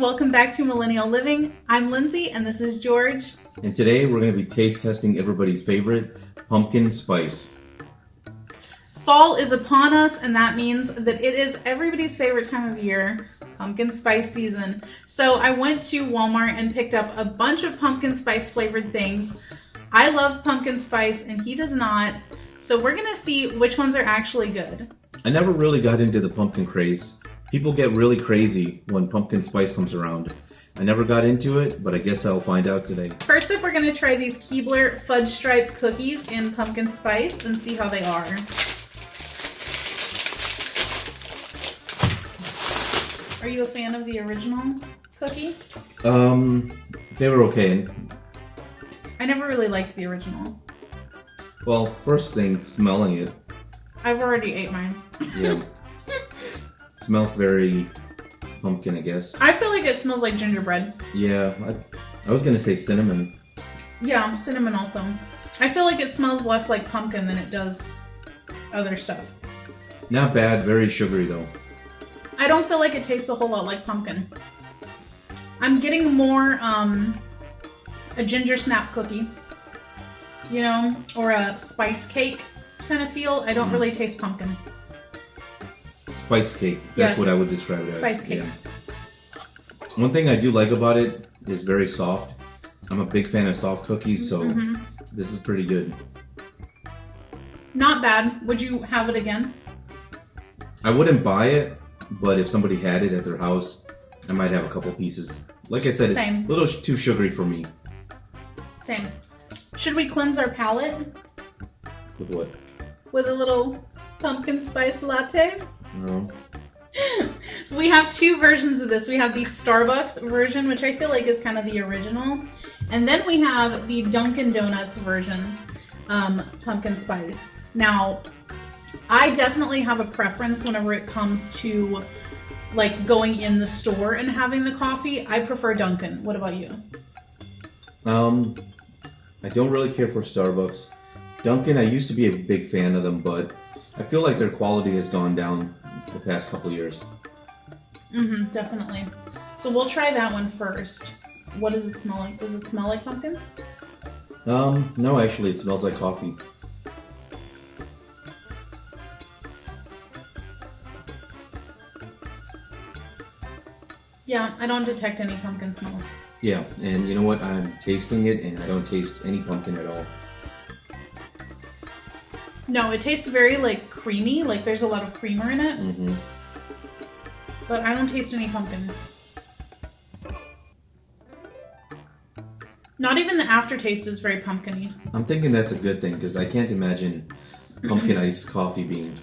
welcome back to Millennial Living. I'm Lindsay and this is George. And today we're going to be taste testing everybody's favorite pumpkin spice. Fall is upon us, and that means that it is everybody's favorite time of year, pumpkin spice season. So I went to Walmart and picked up a bunch of pumpkin spice flavored things. I love pumpkin spice and he does not. So we're going to see which ones are actually good. I never really got into the pumpkin craze. People get really crazy when pumpkin spice comes around. I never got into it, but I guess I'll find out today. First up, we're going to try these Keebler fudge stripe cookies in pumpkin spice and see how they are. Are you a fan of the original cookie? They were okay. I never really liked the original. Well, first thing, smelling it. I've already ate mine. Yeah. Smells very pumpkin, I guess. I feel like it smells like gingerbread. Yeah, I was gonna say cinnamon. Yeah, cinnamon also. I feel like it smells less like pumpkin than it does other stuff. Not bad, very sugary though. I don't feel like it tastes a whole lot like pumpkin. I'm getting more a ginger snap cookie, you know, or a spice cake kind of feel. I don't really taste pumpkin. Spice cake, that's what I would describe it as. Spice cake. Yeah. One thing I do like about it is very soft. I'm a big fan of soft cookies, so this is pretty good. Not bad. Would you have it again? I wouldn't buy it, but if somebody had it at their house, I might have a couple pieces. Like I said, Same. It's a little too sugary for me. Same. Should we cleanse our palate? With what? With a little pumpkin spice latte? No. We have two versions of this. We have the Starbucks version, which I feel like is kind of the original. And then we have the Dunkin' Donuts version, pumpkin spice. Now, I definitely have a preference whenever it comes to like going in the store and having the coffee. I prefer Dunkin'. What about you? I don't really care for Starbucks. Dunkin', I used to be a big fan of them, but I feel like their quality has gone down the past couple years. Definitely. So we'll try that one first. What does it smell like? Does it smell like pumpkin? No, actually, it smells like coffee. Yeah, I don't detect any pumpkin smell. Yeah, and you know what? I'm tasting it, and I don't taste any pumpkin at all. No, it tastes very like creamy, like there's a lot of creamer in it. But I don't taste any pumpkin. Not even the aftertaste is very pumpkin-y. I'm thinking that's a good thing, because I can't imagine pumpkin iced coffee being...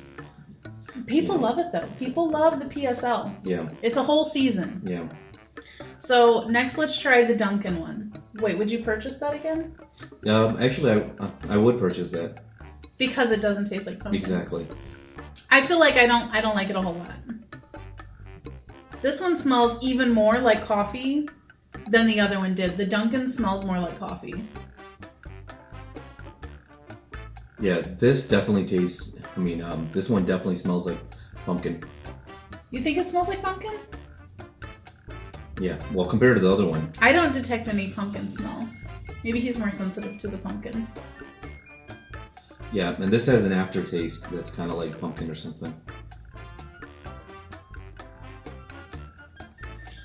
People love it though. People love the PSL. Yeah. It's a whole season. Yeah. So next let's try the Dunkin' one. Wait, would you purchase that again? Actually, I would purchase that. Because it doesn't taste like pumpkin. Exactly. I feel like I don't like it a whole lot. This one smells even more like coffee than the other one did. The Dunkin' smells more like coffee. Yeah, this definitely tastes... this one definitely smells like pumpkin. You think it smells like pumpkin? Yeah, well, compared to the other one. I don't detect any pumpkin smell. Maybe he's more sensitive to the pumpkin. Yeah, and this has an aftertaste that's kind of like pumpkin or something.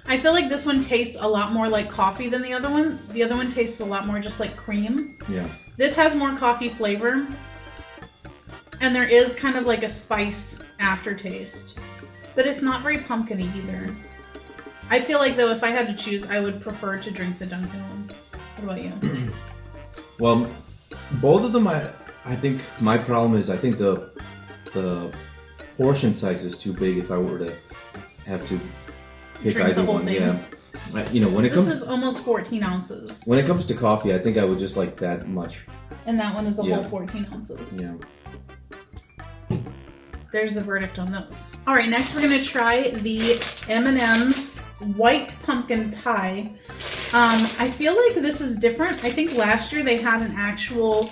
I feel like this one tastes a lot more like coffee than the other one. The other one tastes a lot more just like cream. Yeah. This has more coffee flavor. And there is kind of like a spice aftertaste. But it's not very pumpkin-y either. I feel like, though, if I had to choose, I would prefer to drink the Dunkin' one. What about you? Well, both of them, I think my problem is I think the portion size is too big if I were to have to pick Drink either the whole one. thing. Yeah. When it this comes... is almost 14 ounces. When it comes to coffee, I think I would just like that much. And that one is a whole 14 ounces. Yeah. There's the verdict on those. All right, next we're gonna try the M&M's White Pumpkin Pie. I feel like this is different. I think last year they had an actual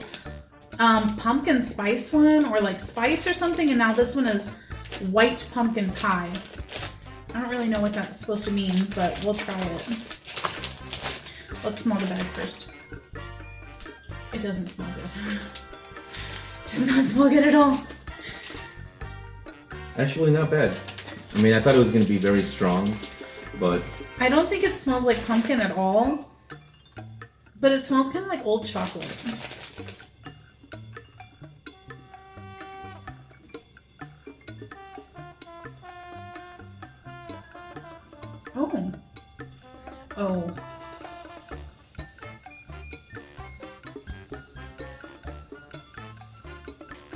pumpkin spice one or like spice or something, and now this one is white pumpkin pie. I don't really know what that's supposed to mean, but we'll try it. Let's smell the bag first. It doesn't smell good. It does not smell good at all. Actually, not bad. I mean, I thought it was going to be very strong, but... I don't think it smells like pumpkin at all, but it smells kind of like old chocolate. Oh. Oh.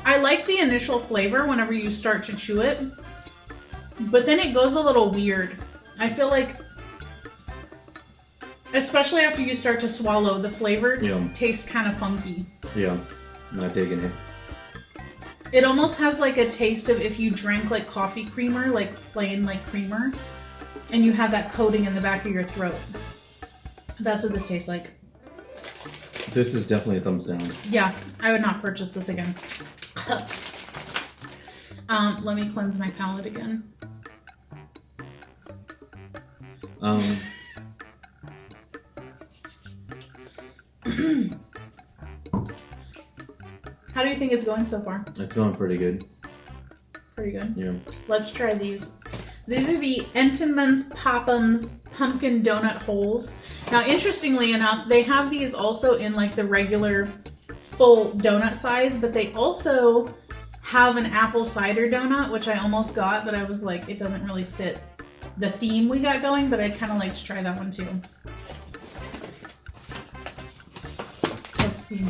I like the initial flavor whenever you start to chew it, but then it goes a little weird. I feel like, especially after you start to swallow, the flavor tastes kind of funky. Yeah, not digging it. It almost has like a taste of if you drank like coffee creamer, like plain like creamer, and you have that coating in the back of your throat. That's what this tastes like. This is definitely a thumbs down. Yeah, I would not purchase this again. Let me cleanse my palate again. How do you think it's going so far? It's going pretty good. Pretty good? Yeah. Let's try these. These are the Entenmann's Pop'ems Pumpkin Donut Holes. Now, interestingly enough, they have these also in like the regular full donut size, but they also have an apple cider donut, which I almost got, but I was like, it doesn't really fit the theme we got going, but I'd kind of like to try that one too. Let's see.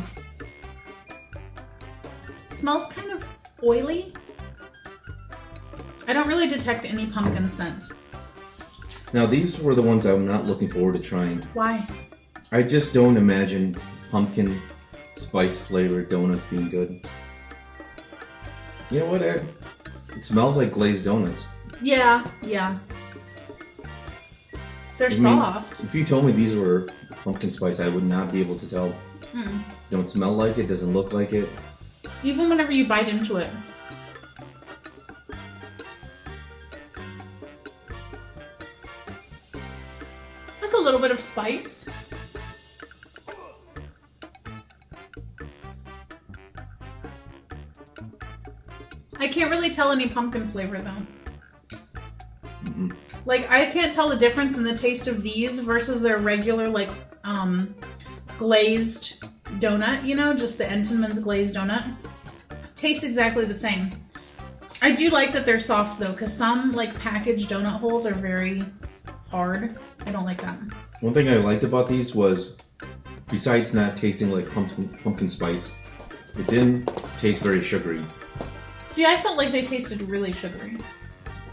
It smells kind of oily. I don't really detect any pumpkin scent. Now, these were the ones I'm not looking forward to trying. Why? I just don't imagine pumpkin spice flavored donuts being good. You know what, Ed? It smells like glazed donuts. Yeah. They're soft. If you told me these were pumpkin spice, I would not be able to tell. Don't smell like it, doesn't look like it. Even whenever you bite into it. That's a little bit of spice. I can't really tell any pumpkin flavor though. Like, I can't tell the difference in the taste of these versus their regular, like, glazed donut, you know, just the Entenmann's glazed donut. Tastes exactly the same. I do like that they're soft though, because some, like, packaged donut holes are very hard. I don't like that. One thing I liked about these was, besides not tasting like pumpkin spice, it didn't taste very sugary. See, I felt like they tasted really sugary.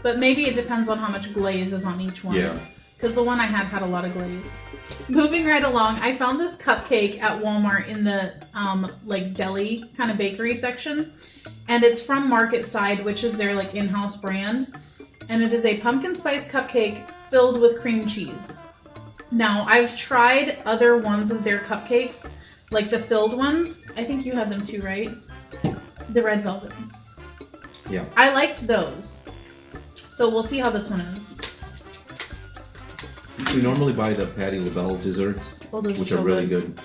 But maybe it depends on how much glaze is on each one. Yeah. Because the one I had a lot of glaze. Moving right along, I found this cupcake at Walmart in the like deli kind of bakery section. And it's from Market Side, which is their like in-house brand. And it is a pumpkin spice cupcake filled with cream cheese. Now, I've tried other ones of their cupcakes, like the filled ones. I think you had them too, right? The red velvet. Yeah. I liked those. So we'll see how this one is. We normally buy the Patti LaBelle desserts, which are really good.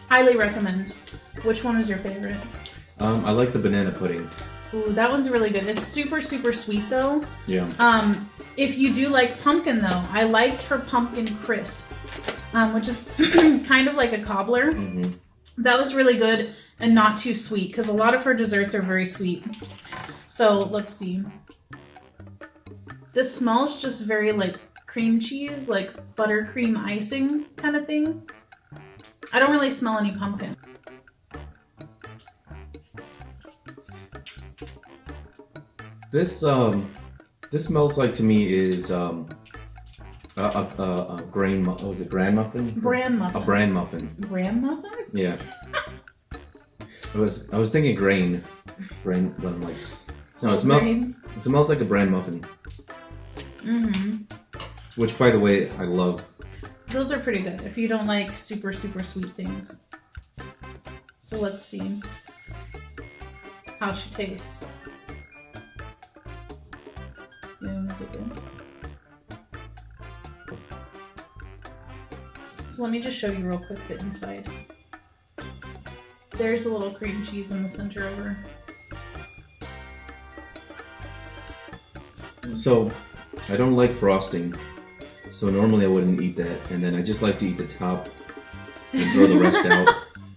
Highly recommend. Which one is your favorite? I like the banana pudding. Ooh, that one's really good. It's super, super sweet though. Yeah. If you do like pumpkin though, I liked her pumpkin crisp, which is kind of like a cobbler. Mm-hmm. That was really good and not too sweet because a lot of her desserts are very sweet. So let's see. This smells just very like cream cheese, like buttercream icing kind of thing. I don't really smell any pumpkin. This smells like to me is a grain. What was it? Bran muffin? Bran muffin. A bran muffin. Bran muffin? Yeah. I was thinking grain, but I'm like, no, it smells like a bran muffin. Mm-hmm. Which, by the way, I love. Those are pretty good if you don't like super, super sweet things. So let's see how she tastes. So let me just show you real quick the inside. There's a little cream cheese in the center over. So, I don't like frosting. So normally I wouldn't eat that. And then I just like to eat the top and throw the rest out.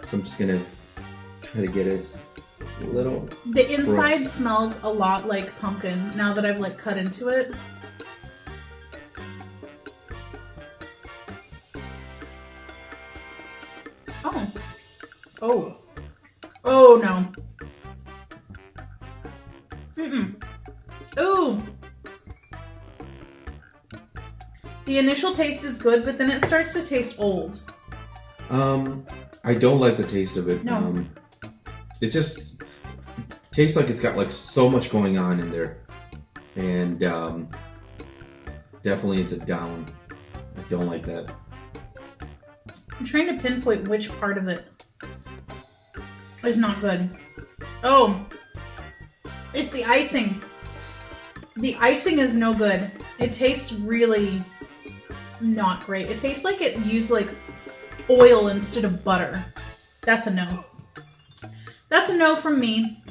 So I'm just gonna try to get it a little. The inside smells a lot like pumpkin now that I've like cut into it. Oh. Oh. Oh no. Mm-mm. Ooh. The initial taste is good, but then it starts to taste old. I don't like the taste of it. No. It just tastes like it's got like so much going on in there. And definitely it's a down. I don't like that. I'm trying to pinpoint which part of it is not good. Oh, it's the icing. The icing is no good. It tastes really not great. It tastes like it used like oil instead of butter. That's a no. That's a no from me.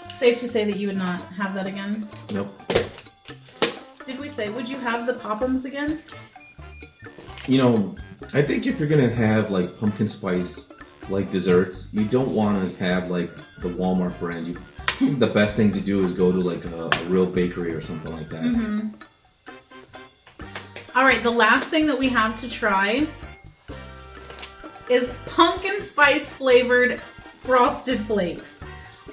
Safe to say that you would not have that again. Nope. Did we say, would you have the Pop-Ums again? You know, I think if you're gonna have like pumpkin spice like desserts, you don't want to have like the Walmart brand. I think the best thing to do is go to like a real bakery or something like that. Mm-hmm. All right, the last thing that we have to try is pumpkin spice flavored Frosted Flakes.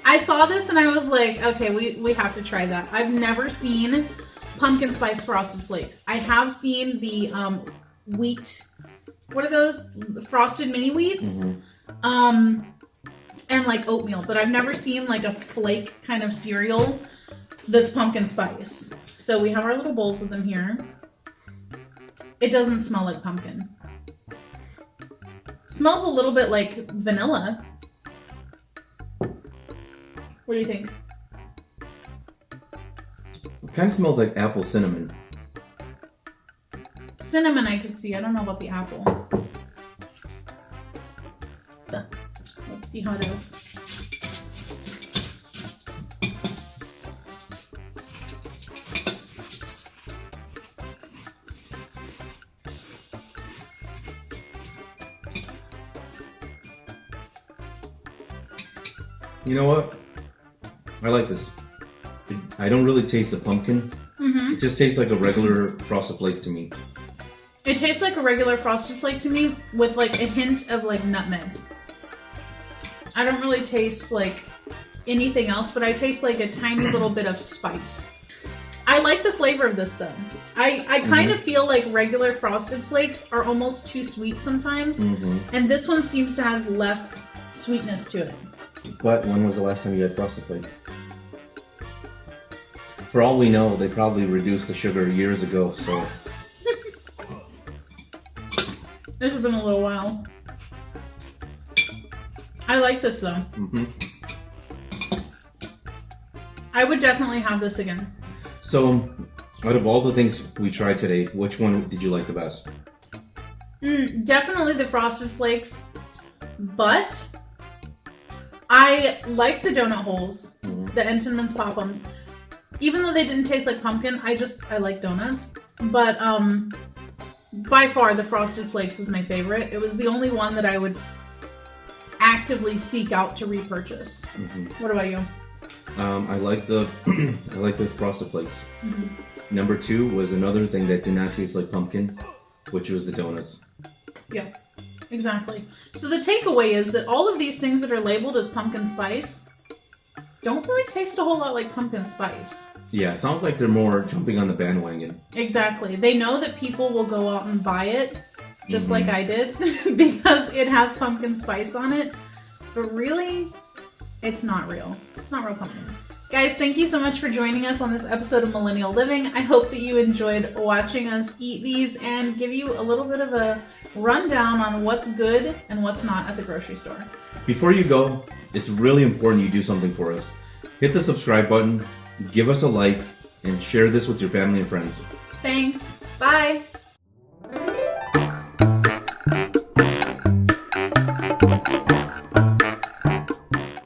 I saw this and I was like, okay, we have to try that. I've never seen pumpkin spice Frosted Flakes. I have seen the wheat, what are those? The frosted mini wheats? Mm-hmm. And like oatmeal, but I've never seen like a flake kind of cereal that's pumpkin spice. So we have our little bowls of them here. It doesn't smell like pumpkin. Smells a little bit like vanilla. What do you think? It kind of smells like apple cinnamon. Cinnamon I could see. I don't know about the apple. Let's see how it is. You know what? I like this. I don't really taste the pumpkin. Mm-hmm. It just tastes like a regular Frosted Flakes to me. It tastes like a regular Frosted Flake to me with like a hint of like nutmeg. I don't really taste like anything else, but I taste like a tiny little bit of spice. I like the flavor of this though. I kind of feel like regular Frosted Flakes are almost too sweet sometimes. Mm-hmm. And this one seems to have less sweetness to it. But when was the last time you had Frosted Flakes? For all we know, they probably reduced the sugar years ago, so... This has been a little while. I like this though. Mm-hmm. I would definitely have this again. So, out of all the things we tried today, which one did you like the best? Definitely the Frosted Flakes, but I like the donut holes, the Entenmann's Pop-Ums. Even though they didn't taste like pumpkin, I like donuts. But by far the Frosted Flakes was my favorite. It was the only one that I would actively seek out to repurchase. Mm-hmm. What about you? I like the I like the Frosted Flakes. Mm-hmm. Number 2 was another thing that did not taste like pumpkin, which was the donuts. Yeah, exactly. So the takeaway is that all of these things that are labeled as pumpkin spice don't really taste a whole lot like pumpkin spice. Yeah, it sounds like they're more jumping on the bandwagon. Exactly. They know that people will go out and buy it, just like I did, because it has pumpkin spice on it. But really, it's not real. It's not real pumpkin. Guys, thank you so much for joining us on this episode of Millennial Living. I hope that you enjoyed watching us eat these and give you a little bit of a rundown on what's good and what's not at the grocery store. Before you go, it's really important you do something for us. Hit the subscribe button, give us a like and share this with your family and friends. Thanks. Bye.